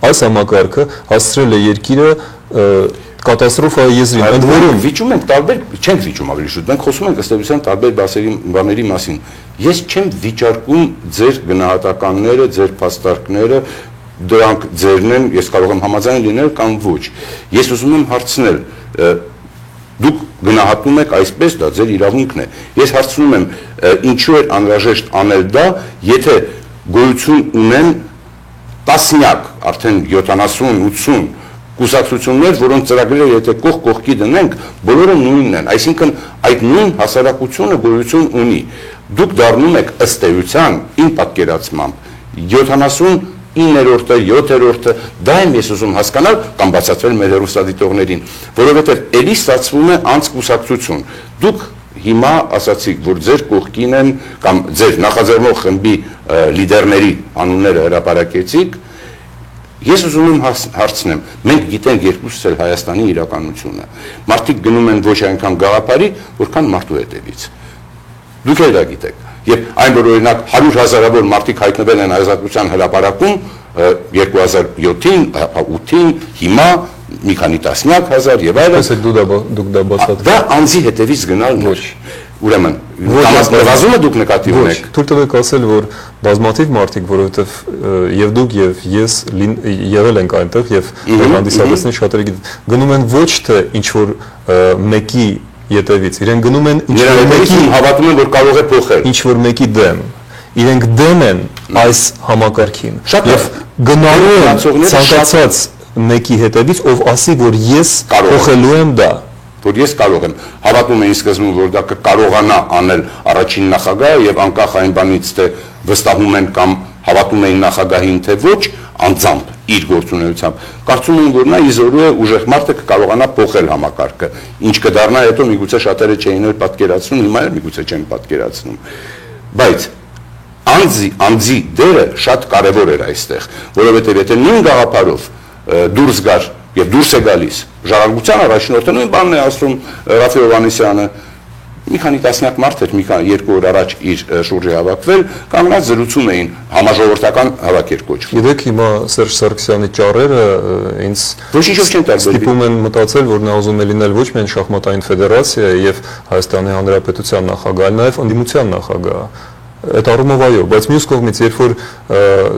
այս համակարգը հասցրել է երկիրը կատաստրոֆայի եզրին, ընդ որում վիճում ենք տարբեր, չենք վիճում ավելի շուտ, մենք խոսում ենք ըստ էության տարբեր բաների մասին։ Ես չեմ վիճարկում ձեր գնահատականները, ձեր փաստարկները, դրանք ձերն են, ես կարող եմ համաձայն լինել կամ ոչ։ Ես ուզում եմ հարցնել, դուք գնահատում եք այսպես, դա ձեր իրավունքն է։ Ես հարցնում եմ, ինչու է անհրաժեշտ անել դա, եթե գոյություն ունեն տասնյակ, արդեն 70-80 կուսակցություններ, որոնց ծրագրերը եթե կողք կողքի դնենք, բոլորը նույնն են, այսինքն այդ նույն հասարակությունը գոյություն ունի։ Դուք դառնում եք ըստ էության, իմ պատկերացմամբ, 79-րդը, 7-րդը, դա եմ ես ուզում հասկանալ կամ բացատրել մեր հեռուստադիտողներին, որովհետև էլի ստացվում է անցկուսակցություն։ Դուք հիմա ասացիք, որ ձեր կողքին են կամ ձեր նախաձեռնող խմբի լիդերների անունները հրապարակեցիք։ Ես ուզում եմ հարցնեմ, մենք գիտենք երկուսս էլ Հայաստանի իրականությունը։ Մարդիկ գնում են ոչ այնքան գաղափարի, որքան մարդու հետևից։ Դուք էլ դա գիտեք։ Եվ այն որ օրինակ 100,000-ավոր մարդիկ հայտնվել են Ազատության հրապարակում 2007-ին, 8-ին, հիմա մի քանի տասնյակ հազար եւ այլն։ Դուք դա բացատրեք։ Դա անձի հետևից գնալն է։ Ուրեմն, նվազումը դուք նկատի ունեք։ Թույլ տվեք ասել, որ բազմաթիվ մարդիկ, որովհետև եւ դուք եւ ես եղել ենք այնտեղ եւ հանդիսատեսներ շատերը գնում են ոչ թե ինչ որ մեկի ետևից, իրենք գնում են ինչ որ մեկի հավատում են, որ կարող է փոխել։ Ինչ որ մեկի դեմ։ Իրենք դեմ են այս համակարգին։ Եվ գնալու են ցանկացած մեկի հետևից, ով ասի, որ ես փոխելու եմ դա։ Որ ես կարող եմ, հավատում էին սկզբում, որ դա կկարողանա անել առաջին նախագահը եւ անկախ այն բանից, թե վստահում են կամ հավատում էին նախագահին, թե ոչ, անձամբ իր գործունեությամբ, կարծում էին, որ նա իզորու է ուժեղ մարդը կկարողանա փոխել համակարգը, ինչ կդառնա հետո միգուցե շատերը չէին էլ պատկերացնում, հիմա էլ միգուցե չեն պատկերացնում։ Բայց անձի դերը շատ կարևոր էր այստեղ, որովհետեւ եթե նույն գաղափարով դուրս գար եւ դուրս է գալիս ժառանգության առաջնորդը նույն բանն է ասում Ռաֆի Հովհաննիսյանը մի քանի տասնյակ մարդ էր մի քանի երկու օր առաջ իր շուրջը հավաքվել կանգնած զրուցում էին համաժողովրդական հավաք էր կոչվում Գիտեք հիմա Սերժ Սարգսյանի ճառերը ինձ ոչինչով չեն տարբերվում ստիպում են մտածել որ նա ուզում է լինել ոչ միայն շախմատային ֆեդերացիա եւ Հայաստանի Հանրապետության նախագահ այլ նաեւ ընդդիմության նախագահ Այդ առումով այո, բայց մյուս կողմից երբ որ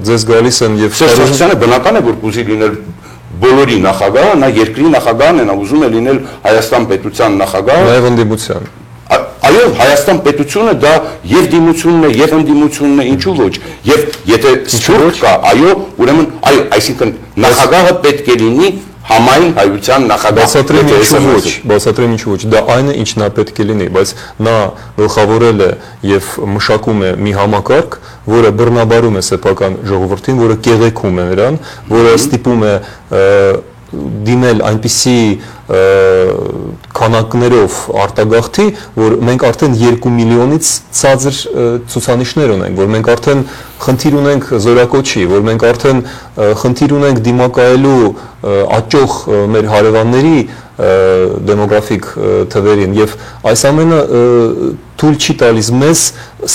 ձեզ գալիս են եւ Սարգսյանը բնական է որ կուզի լինել բոլորի նախագահը, նա երկրի նախագահն է, նա ուզում է լինել Հայաստան պետության նախագահը, նաեւ ընդդիմության։ Այո, Հայաստան պետությունը դա եւ դիմությունն է, եւ ընդդիմությունն է, ինչու ոչ։ Եվ եթե սփյուռք կա, այո, ուրեմն այո, այսինքն նախագահը պետք է լինի համայն հայության նախագահ բացատրեմ ինչու ոչ, դա այն է, ինչ նա պետք է լինի, բայց նա գլխավորել է եւ մշակում է մի համակարգ, որը բռնաբարում է սեփական ժողովրդին, որը կեղեքում է նրան, որը ստիպում է դիմել այնպիսի քանակներով արտագաղթի, որ մենք արդեն 2 միլիոնից ցածր ցուցանիշներ ունենք, որ մենք արդեն խնդիր ունենք զորակոչի, որ մենք արդեն խնդիր ունենք դիմակայելու աճող մեր հարևանների դեմոգրաֆիկ թվերին եւ այս ամենը թույլ չի տալիս մեզ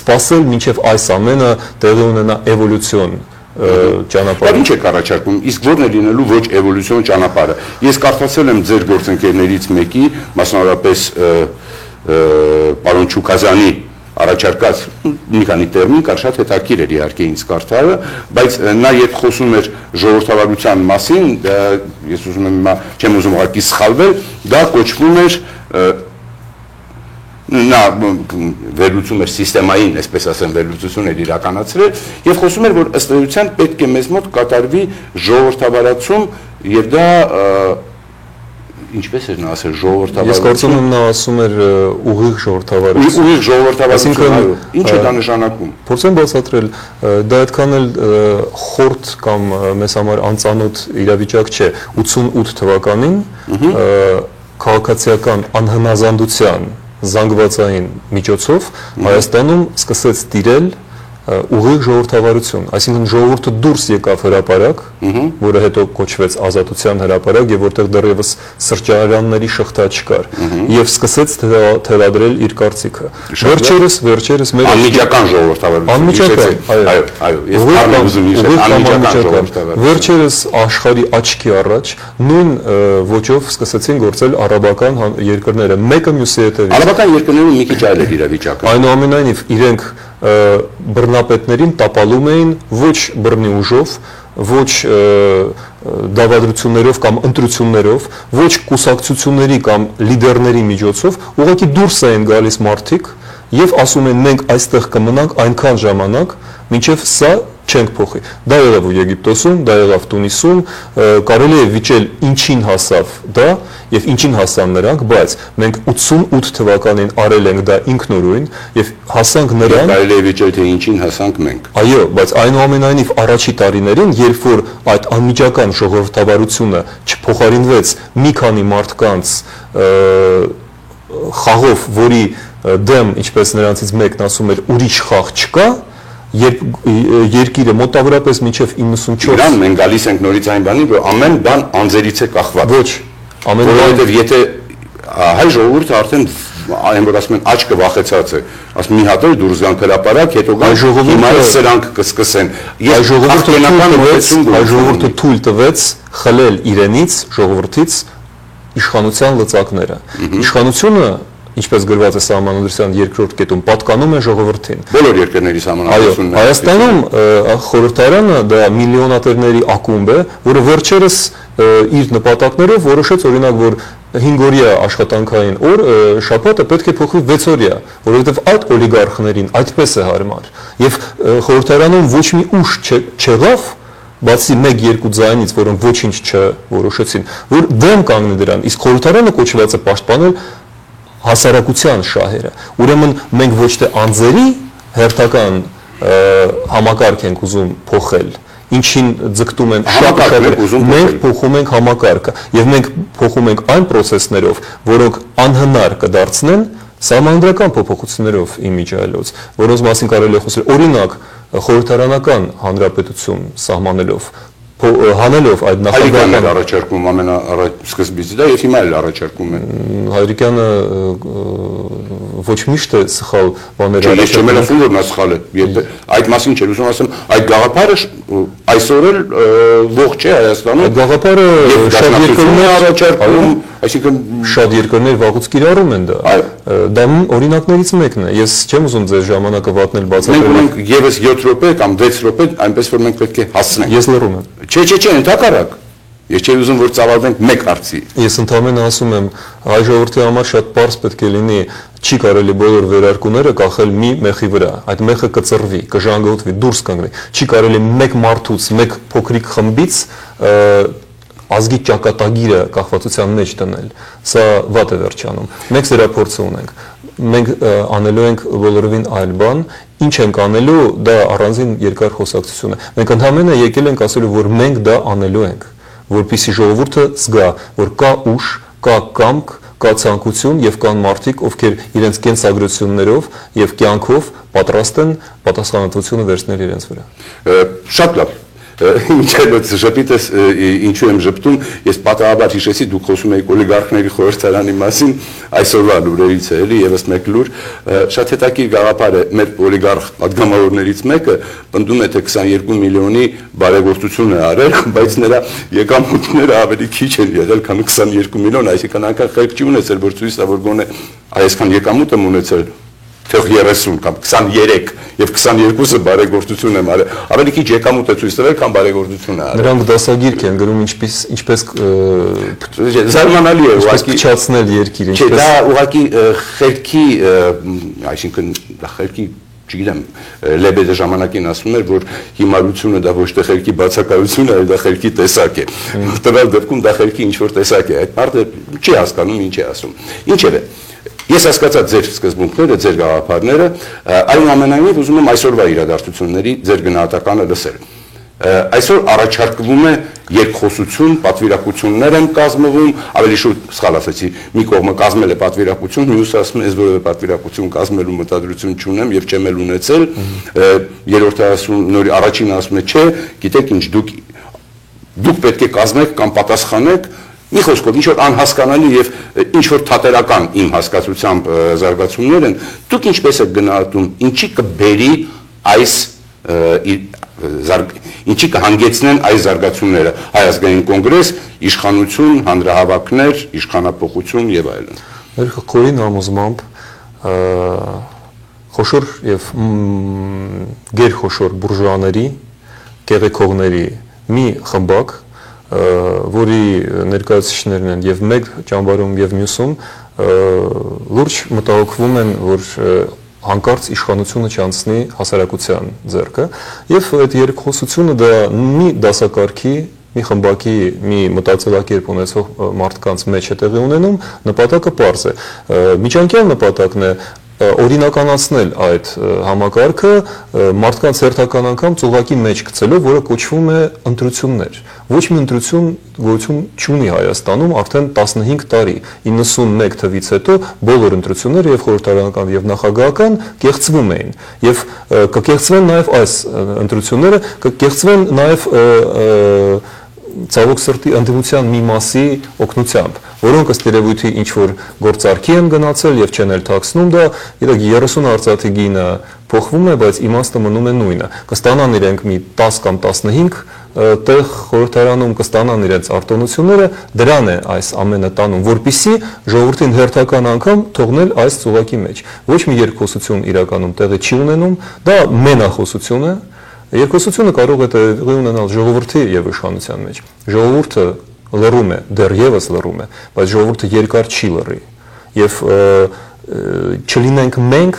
սпасել մինչեւ այս ամենը տեղի ունենա էվոլյուցիոն ճանապարհ։ Ինչ է առաջարկում, իսկ ո՞րն է լինելու ոչ էվոլյուցիոն ճանապարհը։ Ես կարդացել եմ ձեր գործընկերներից մեկի, մասնավորապես պարոն Չուկազյանի առաջարկած մի քանի տերմին կար շատ հետաքրքիր էր իհարկե ինձ կարդալը, բայց նա երբ խոսում էր ժողովրդավարության մասին, ես ուզում եմ հիմա չեմ ուզում ուղղակի սխալվել, դա կոչվում էր նա վերլուծում էր սիստեմային, այսպես ասեմ, վերլուծություն էր իրականացրել եւ խոսում էր, որ ըստ էության պետք է մեզ մոտ կատարվի ժողովրդավարացում եւ դա ինչպես էր նա ասել ժողովրդավարություն։ Ես կարծում եմ նա ասում էր ուղիղ ժողովրդավարություն։ Ուղիղ ժողովրդավարություն, ինչ է դա նշանակում։ Փորձեմ բացատրել, դա այդքան էլ խորտ կամ մեզ համար անծանոթ իրավիճակ չէ։ 88 թվականին քաղաքացիական անհնազանդության զանգվածային միջոցով Հայաստանում սկսեց տիրել ուղիղ ժողովրդավարություն, այսինքն ժողովուրդը դուրս եկավ հրապարակ, որը հետո կոչվեց ազատության հրապարակ եւ որտեղ դեռևս սրճարանների շղթա չկար, եւ սկսեց թելադրել իր կարծիքը։ Վերջերս մեր անմիջական ժողովրդավարություն, այո, ես բառը ուզում եմ անմիջական ժողովրդավարություն։ Վերջերս աշխարհի աչքի առաջ նույն ոճով սկսեցին գործել արաբական երկրները, մեկը մյուսի հետևից։ Արաբական երկրներում մի քիչ այլ է իրավիճակը։ Այնուամենայնիվ իրենք բռնապետներին տապալում էին ոչ բռնի ուժով, ոչ դավադրություններով կամ ընտրություններով, ոչ կուսակցությունների կամ լիդերների միջոցով, ուղղակի դուրս էին գալիս մարդիկ եւ ասում են մենք այստեղ կմնանք այնքան ժամանակ, մինչեւ սա չենք փոխի։ Դա եղավ Եգիպտոսում, դա եղավ Տունիսում, կարելի է վիճել ինչին հասավ դա եւ ինչին հասան նրանք, բայց մենք 88 թվականին արել ենք դա ինքնուրույն եւ հասանք նրան։ Կարելի է վիճել թե ինչին հասանք մենք։ Այո, բայց այնուամենայնիվ առաջի տարիներին, երբ որ այդ անմիջական ժողովրդավարությունը չփոխարինվեց մի քանի մարդկանց խաղով, որի դեմ, ինչպես նրանցից մեկն ասում էր, ուրիշ խաղ չկա, երբ երկիրը մոտավորապես մինչև 94 Իրան մենք գալիս ենք նորից այն բանին, որ ամեն բան անձերից է կախված։ Ոչ, ամեն բան, որովհետև եթե հայ ժողովուրդը արդեն այն որ ասում են աչքը վախեցած է, ասում մի հատ էլ դուրս գան հրապարակ, հետո գան հիմա սրանք կսկսեն։ Հայ ժողովուրդը թույլ տվեց խլել իրենից, ժողովրդից իշխանության լծակները։ Իշխանությունը, ինչպես գրված է Սահմանադրության 2-րդ կետում, պատկանում է ժողովրդին։ Բոլոր երկրների սահմանադրությունն է։ Հայաստանում խորհրդարանը դա միլիոնատերների ակումբ է, որը վերջերս իր նպատակներով որոշեց օրինակ, որ 5-օրյա աշխատանքային օր շաբաթը պետք է փոխվի 6-օրյա, որովհետև այդ օլիգարխներին այդպես է հարմար։ Եվ խորհրդարանում ոչ մի ուժ չեղավ, բացի 1-2 ձայնից, որոնք ոչինչ չորոշեցին, որ դեմ կանգնի դրան, իսկ խորհրդարանը կոչված է պաշտպանել հասարակության շահերը։ Ուրեմն մենք ոչ թե անձերի հերթական համակարգ ենք ուզում փոխել, ինչին ձգտում են շատ, մենք փոխում ենք համակարգը եւ մենք փոխում ենք այն process-ներով, որոնք անհնար կդարձնեն սահմանադրական փոփոխություններով իմիջայլոց, որոնց մասին կարելի է խոսել, օրինակ խորհրդարանական հանրապետություն սահմանելով հանելով այդ նախագահական առաջարկում ամենաառաջ սկզբից դա եւ հիմա էլ առաջարկում են Հայրիկյանը ոչ միշտ է սխալ բաներ առաջարկում։ Ես չեմ ասում որ նա սխալ է։ Այդ մասին չէ, ուզում ասեմ, այդ գաղափարը այսօր էլ ողջ է Հայաստանում։ Այդ գաղափարը շատ երկրներ առաջարկում, այսինքն շատ երկրներ վաղուց կիրառում են դա։ Դա օրինակներից մեկն է։ Ես չեմ ուզում ձեր ժամանակը վատնել բացատրել։ Մենք եւս 7 րոպե կամ 6 րոպե այնպես որ մենք պետք է հասնենք։ Ես լռում եմ։ Չէ, ընդհակառակ։ Ես չէի ուզում որ ծավալվենք մեկ հարցի։ Ես ընդհանրապես ասում եմ, հայ ժողովրդի համար շատ པարզ պետք է լինի, չի կարելի բոլոր վերարկուները կախել մի մեխի վրա։ Այդ մեխը կծռվի, կժանգոտվի, դուրս կընկնի։ Չի կարելի մեկ մարդուց, մեկ փոքրիկ խմբից ազգի ճակատագիրը կախվածության մեջ դնել։ Սա վատ է վերջանում։ Մենք սրա փորձը ունենք։ Մենք անելու ենք բոլորովին այլ բան, ինչ ենք անելու, դա առանձին երկար խոսակցություն է։ Մենք ընդհանրապես եկել ենք ասելու, որ մենք դա անելու ենք, որպեսզի ժողովուրդը զգա, որ կա ուժ, կա կամք, կա ցանկություն եւ կան մարդիկ, ովքեր իրենց կենսագրություններով եւ կյանքով պատրաստ են պատասխանատվությունը վերցնել իրենց վրա։ Շատ լավ։ Ինչելոց ժպիտես ինչու եմ ժպտում, ես պատահաբար հիշեցի դուք խոսում եք օլիգարխների խորհրդարանի մասին, այսօրվա լուրերից է էլի եւս մեկ լուր, շատ հետաքրքիր գաղափար է, մեր օլիգարխ պատգամավորներից մեկը պնդում է թե 22 միլիոնի բարեգործություն է արել, բայց նրա եկամուտները ավելի քիչ են եղել, քան 22 միլիոն, այսինքն անգամ խելք չի ունեցել, որ ցույց տա որ գոնե այսքան եկամուտ եմ ունեցել թող 30 կամ 23 եւ 22-ը բարեգործություն եմ արել։ Ավելի քիչ եկամուտ է ցույց տվել, քան բարեգործություն է արել։ Նրանք դասագիրք են գրում ինչպես զարմանալի է ուղղակի փչացնել երկիրը, ինչպես։ Չէ, դա ուղղակի խելքի, այսինքն դա խելքի չգիտեմ, Լեբեդը ժամանակին ասում էր, որ հիմարությունը դա ոչ թե խելքի բացակայություն է, այլ դա խելքի տեսակ է։ Տվյալ դեպքում դա խելքի ինչ որ տեսակ է։ Այդ մարդը չի հասկանում ինչ է ասում։ Ինչևէ, ես հասկացա ձեր սկզբունքները, ձեր գաղափարները, այնուամենայնիվ ուզում եմ այսօրվա իրադարձությունների ձեր գնահատականը լսել։ Այսօր առաջարկվում է երկխոսություն, պատվիրակություններ են կազմվում, ավելի շուտ սխալ ասեցի, մի կողմը կազմել է պատվիրակություն, մյուսը ասում է, ես որևէ պատվիրակություն կազմելու մտադրություն չունեմ եւ չեմ էլ ունեցել, երրորդը ասում, առաջինը ասում է, չէ, գիտեք ինչ, դուք պետք է կազմեք կամ պատասխանեք, մի խոսքով, ինչ որ անհասկանալի եւ ինչ որ թատերական իմ հասկացությամբ զարգացումներ են, դուք ինչպես եք գնահատում, ինչի կբերի այս ինչի կհանգեցնեն այս զարգացումները, Հայ ազգային կոնգրես, իշխանություն, հանրահավաքներ, իշխանափոխություն եւ այլն։ Մեր խորին համոզմամբ խոշոր եւ գերխոշոր բուրժուաների, կեղեքողների մի խմբակ, որի ներկայացուցիչներն են եւ մեկ ճամբարում եւ մյուսում լուրջ մտահոգվում են, որ հանկարծ իշխանությունը չանցնի հասարակության ձեռքը եւ այդ երկխոսությունը դա մի դասակարգի, մի խմբակի, մի մտածելակերպ ունեցող մարդկանց մեջ է տեղի ունենում, նպատակը պարզ է։ Միջանկյալ նպատակն է օրինականացնել այդ համակարգը մարդկանց հերթական անգամ ծուղակի մեջ գցելով, որը կոչվում է ընտրություններ։ Ոչ մի ընտրություն գոյություն չունի Հայաստանում արդեն 15 տարի, 91 թվից հետո բոլոր ընտրությունները եւ խորհրդարանական եւ նախագահական կեղծվում էին եւ կկեղծվեն նաեւ այս ընտրությունները, կկեղծվեն նաեւ ցավոք սրտի ընդդիմության մի մասի օգնությամբ, որոնք ըստ երևույթի ինչ որ գործարքի են գնացել եւ չեն էլ թաքցնում դա, իրեք 30 արծաթի գինը փոխվում է, բայց իմաստը մնում է նույնը։ Կստանան իրենք մի 10 կամ 15 տեղ խորհրդարանում կստանան իրենց արտոնությունները, դրան է այս ամենը տանում, որպիսի ժողովրդին հերթական անգամ թողնել այս ծուղակի մեջ։ Ոչ մի երկխոսություն իրականում տեղի չի ունենում, դա մենախոսություն է։ Երկխոսությունը կարող է տեղի ունենալ ժողովրդի եւ իշխանության մեջ։ Ժողովուրդը լռում է, դեռևս լռում է, բայց ժողովուրդը երկար չի լռի։ Եվ չլինենք մենք,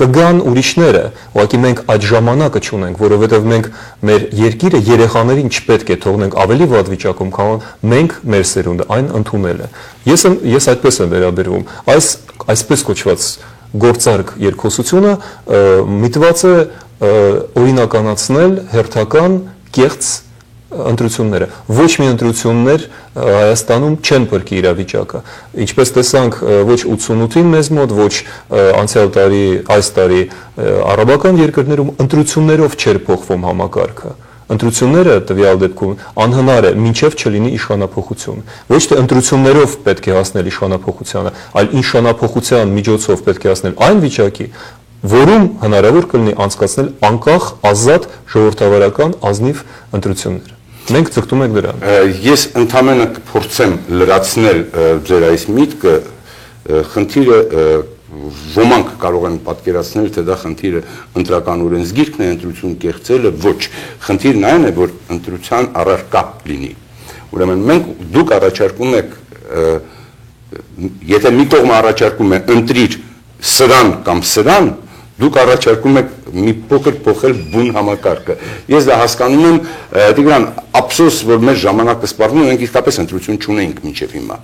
կգան ուրիշները, ուղղակի մենք այդ ժամանակը չունենք, որովհետև մենք մեր երկիրը երեխաներին չպետք է թողնենք ավելի վատ վիճակում, քան մենք մեր սերունդը այն ընդունել է։ Ես այդպես եմ վերաբերվում։ Այսպես կոչված գործարք երկխոսությունը միտված է օրինականացնել հերթական կեղծ ընտրությունները։ Ոչ մի ընտրություններ Հայաստանում չեն փրկի իրավիճակը։ Ինչպես տեսանք ոչ 88-ին մեզ մոտ, ոչ անցյալ տարի, այս տարի արաբական երկրներում ընտրություններով չէր փոխվում համակարգը։ Ընտրությունները տվյալ դեպքում անհնար է մինչև չլինի իշխանափոխություն։ Ոչ թե ընտրություններով պետք է հասնել իշխանափոխությանը, այլ իշխանափոխության միջոցով պետք է հասնել այն վիճակի, որում հնարավոր կլինի անցկացնել անկախ, ազատ, ժողովրդավարական ազնիվ ընտրություններ։ Մենք ձգտում ենք դրան։ Ես ընդամենը կփորձեմ լրացնել ձեր այս միտքը, խնդիրը ոմանք կարող են պատկերացնել, թե դա խնդիրը ընտրական օրենսգիրքն է, ընտրություն կեղծելը, ոչ, խնդիրն այն է, որ ընտրության առարկա լինի։ Ուրեմն դուք առաջարկում եք, եթե մի կողմը առաջարկում է ընտրիր սրան կամ սրան, դուք առաջարկում եք մի փոքր փոխել բուն համակարգը։ Ես դա հասկանում եմ, Տիգրան, ափսոս, որ մեր ժամանակը սպառվում, մենք իսկապես ընտրություն չունենք մինչև հիմա։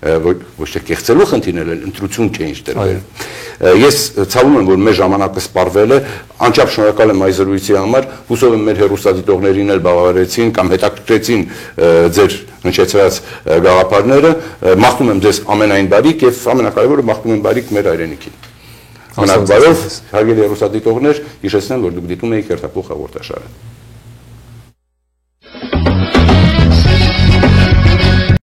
Ոչ թե կեղծելու խնդիրներ էլ ընտրություն չէին տրվել։ Ես ցավում եմ, որ մեր ժամանակը սպառվել է, անչափ շնորհակալ եմ այս զրույցի համար, հուսով եմ մեր հեռուստադիտողներին էլ բավարարեցին կամ հետաքրքրեցին ձեր հնչեցրած գաղափարները, մաղթում եմ ձեզ ամենայն բարիք եւ ամենակարևորը մաղթում եմ բարիք մեր հայրենիքին։ Մնաք բարով, հարգելի հեռուստադիտողներ, հիշեցնեմ, որ դուք դիտում եք Հերթափոխ հաղորդաշարը։